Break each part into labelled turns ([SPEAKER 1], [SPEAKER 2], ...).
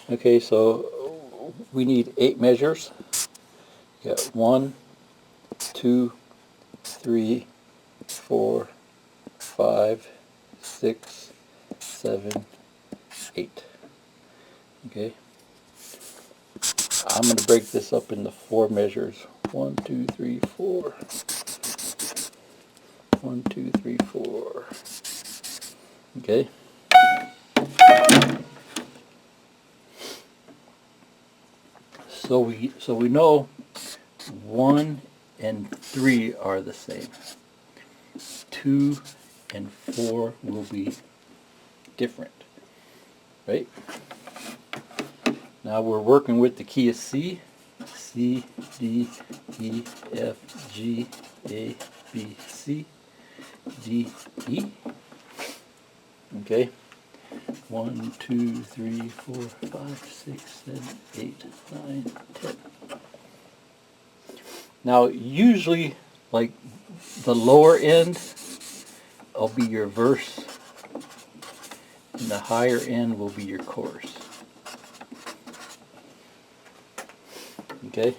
[SPEAKER 1] Okay, so we need 8 measures. You got 1, 2, 3, 4, 5, 6, 7, 8. Okay, I'm going to break this up into 4 measures. 1, 2, 3, 4. 1, 2, 3, 4. Okay. So we know 1 and 3 are the same. 2 and 4 will be different, right? Now we're working with the key of C. C, D, E, F, G, A, B, C, D, E. Okay. 1, 2, 3, 4, 5, 6, 7, 8, 9, 10. Now usually, like, the lower end will be your verse and the higher end will be your chorus. Okay?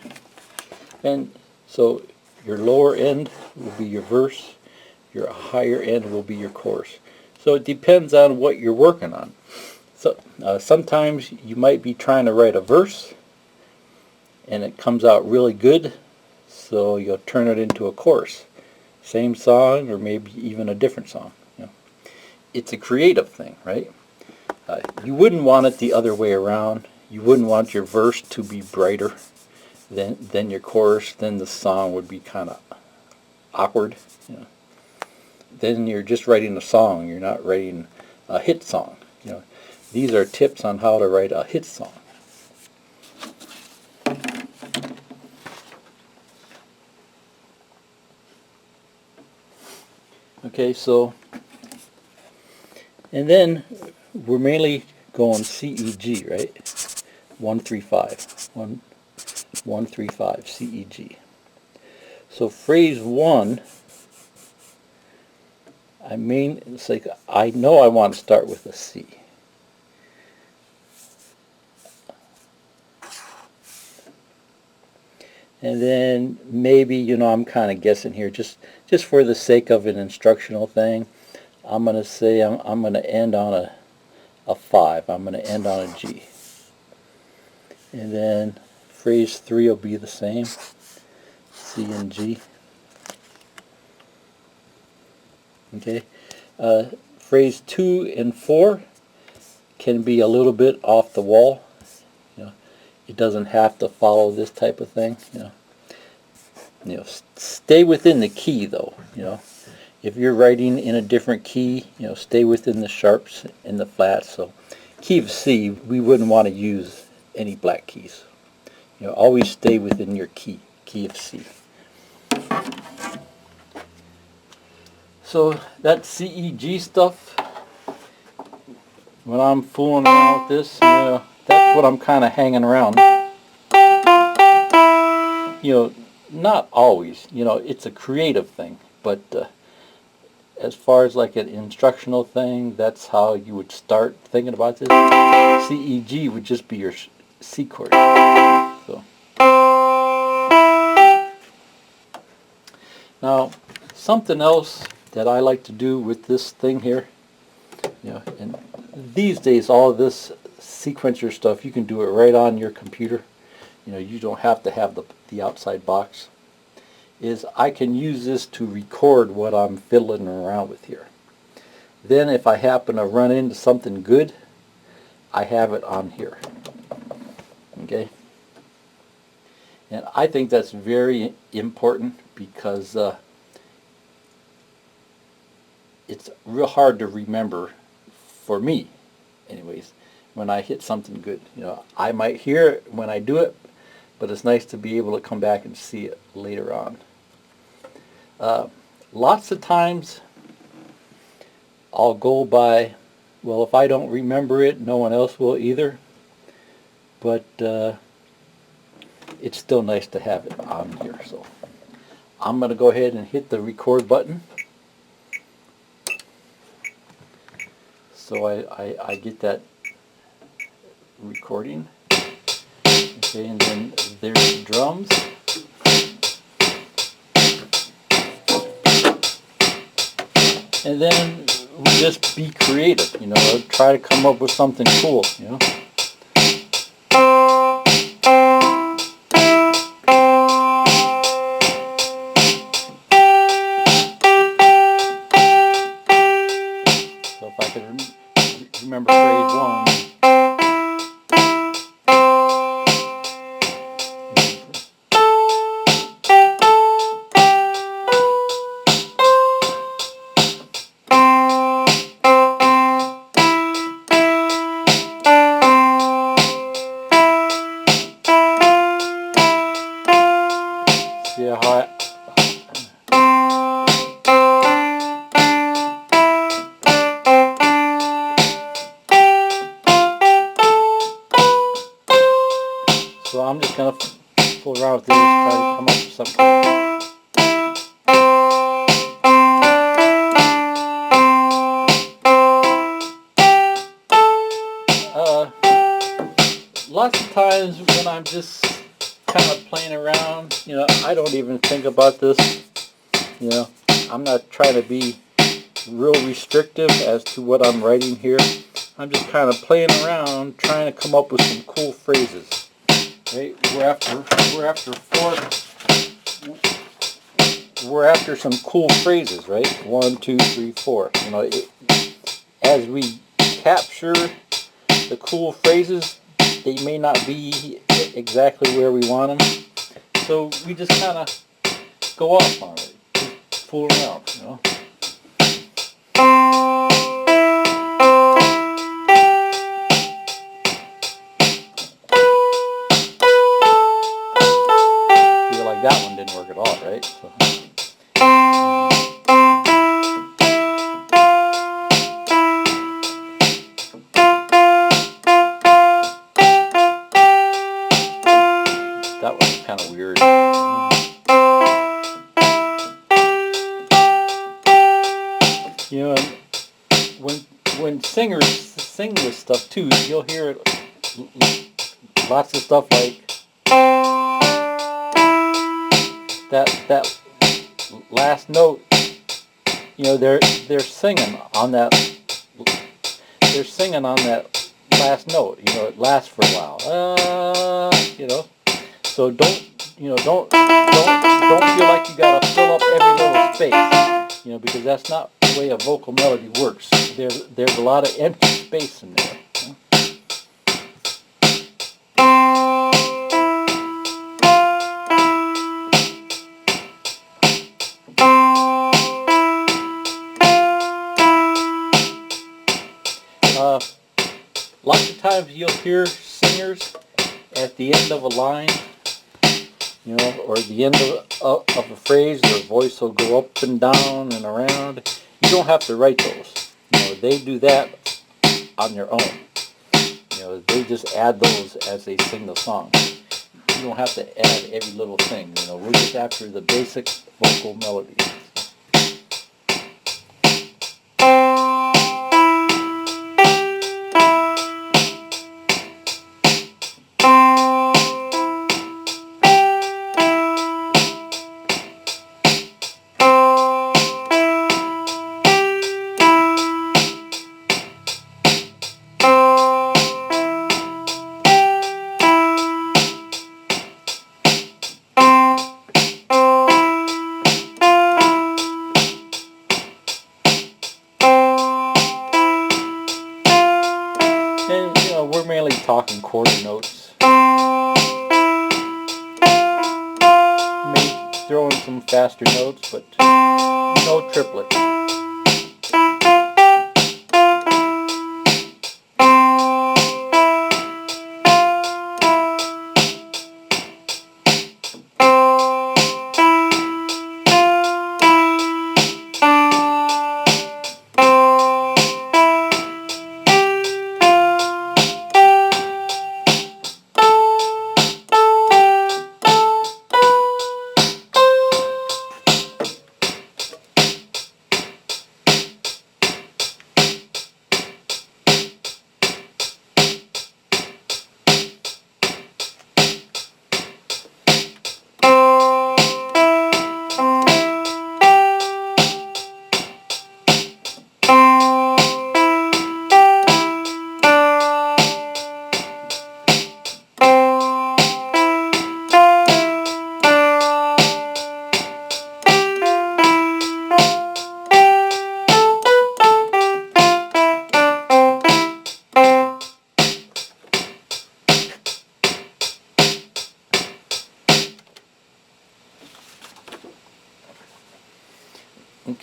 [SPEAKER 1] And so your lower end will be your verse, your higher end will be your chorus. So it depends on what you're working on. So sometimes you might be trying to write a verse and it comes out really good, so you'll turn it into a chorus. Same song or maybe even a different song. It's a creative thing, right? You wouldn't want it the other way around. You wouldn't want your verse to be brighter than your chorus. Then the song would be kind of awkward. Then you're just writing a song. You're not writing a hit song. These are tips on how to write a hit song. Okay, so, and then we're mainly going C, E, G, right? 1, 3, 5. 1, 1, 3, 5, C, E, G. So phrase 1, it's like I know I want to start with a C. And then maybe, I'm kind of guessing here, just for the sake of an instructional thing, I'm going to say I'm going to end on a 5. I'm going to end on a G. And then phrase 3 will be the same, C and G. Okay. Phrase 2 and 4 can be a little bit off the wall. It doesn't have to follow this type of thing. Stay within the key though. If you're writing in a different key, stay within the sharps and the flats. So, key of C, we wouldn't want to use any black keys. Always stay within your key of C. So that C, E, G stuff, when I'm fooling around with this, that's what I'm kind of hanging around. Not always. It's a creative thing, but as far as like an instructional thing, that's how you would start thinking about this. C, E, G would just be your C chord. So now, something else that I like to do with this thing here, and these days all of this sequencer stuff, you can do it right on your computer. You don't have to have the outside box. Is I can use this to record what I'm fiddling around with here. Then if I happen to run into something good, I have it on here. Okay? And I think that's very important because it's real hard to remember, for me anyways, when I hit something good. I might hear it when I do it, but it's nice to be able to come back and see it later on. Lots of times I'll go by, well, if I don't remember it, no one else will either, but it's still nice to have it on here. So I'm going to go ahead and hit the record button. So I get that recording. Okay, and then there's drums. And then we just be creative, you know, try to come up with something cool, you know. So if I could remember phrase one. See how so I'm just gonna fool around with this, try to come up with something cool. Lots of times when I'm just kind of playing around, you know, I don't even think about this, you know, I'm not trying to be real restrictive as to what I'm writing here. I'm just kind of playing around, trying to come up with some cool phrases. Right? We're after some cool phrases, right? 1, 2, 3, 4. You know, as we capture the cool phrases, they may not be exactly where we want them, so we just kind of go off on it, just fool around, you know. Feel like that one didn't work at all, right? So. That was kind of weird. You know, when singers sing this stuff too, you'll hear lots of stuff like that last note. You know, they're singing on that. They're singing on that last note. You know, it lasts for a while. You know. So don't feel like you gotta fill up every little space, you know, because that's not the way a vocal melody works. There's a lot of empty space in there. You know? Lots of times you'll hear singers at the end of a line, you know, or the end of a phrase, their voice will go up and down and around. You don't have to write those. You know, they do that on their own. You know, they just add those as they sing the song. You don't have to add every little thing. You know, we're just after the basic vocal melody. And, you know, we're mainly talking quarter notes. Maybe throw in some faster notes, but no triplet.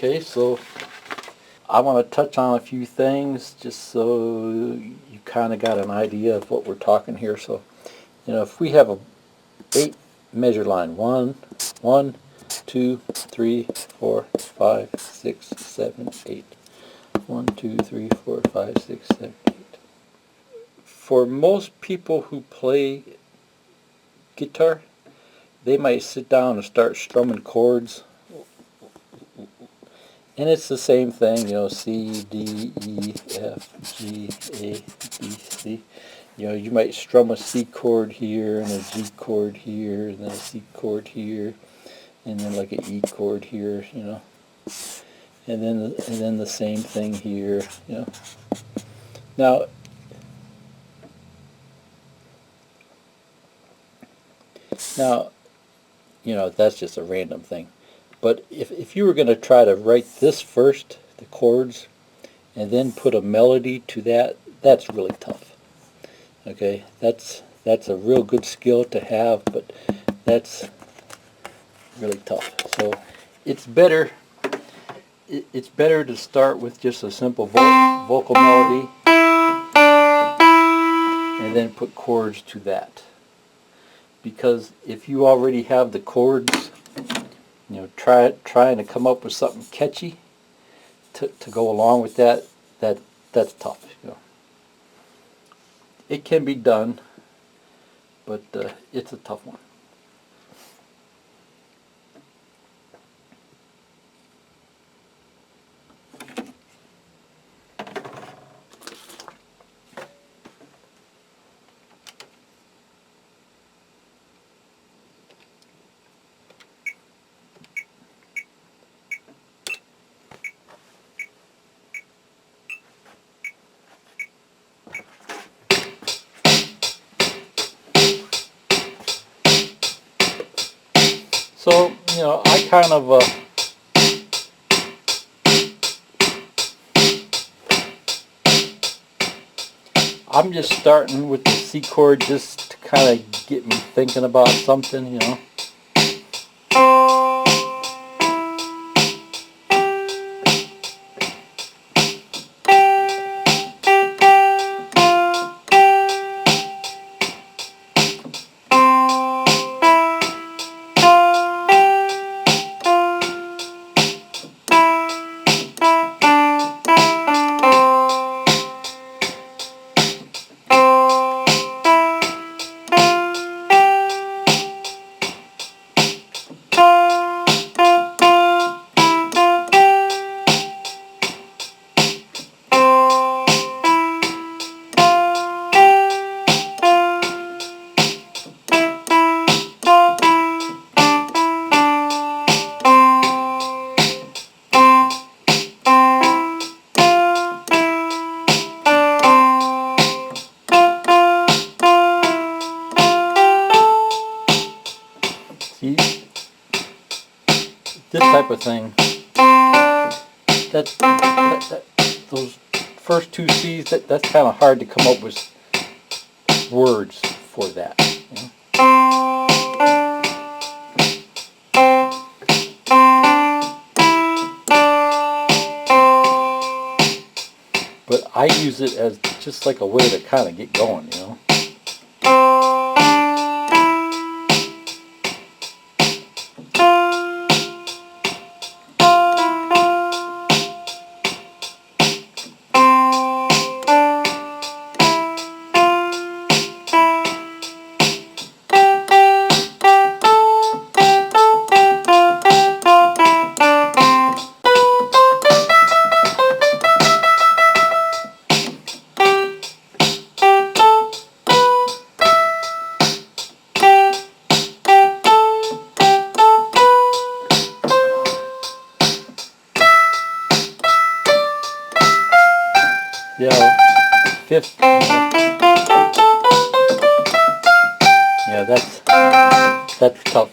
[SPEAKER 1] Okay, so I want to touch on a few things just so you kind of got an idea of what we're talking here. So, if we have a 8 measure line, 1, 2, 3, 4, 5, 6, 7, 8. 1, 2, 3, 4, 5, 6, 7, 8. For most people who play guitar, they might sit down and start strumming chords, and it's the same thing, C, D, E, F, G, A, B, C. You might strum a C chord here, and a G chord here, and then a C chord here, and then like an E chord here, and then the same thing here, Now, that's just a random thing. But if you were going to try to write this first, the chords, and then put a melody to that, that's really tough. Okay, that's a real good skill to have, but that's really tough. So it's better to start with just a simple vocal melody, and then put chords to that. Because if you already have the chords, trying to come up with something catchy to go along with that's tough. It can be done, but it's a tough one. So, I kind of I'm just starting with the C chord just to kind of get me thinking about something, See, this type of thing, those first two C's, that's kind of hard to come up with words for that. But I use it as just like a way to kind of get going, Fifth. Yeah, that's tough.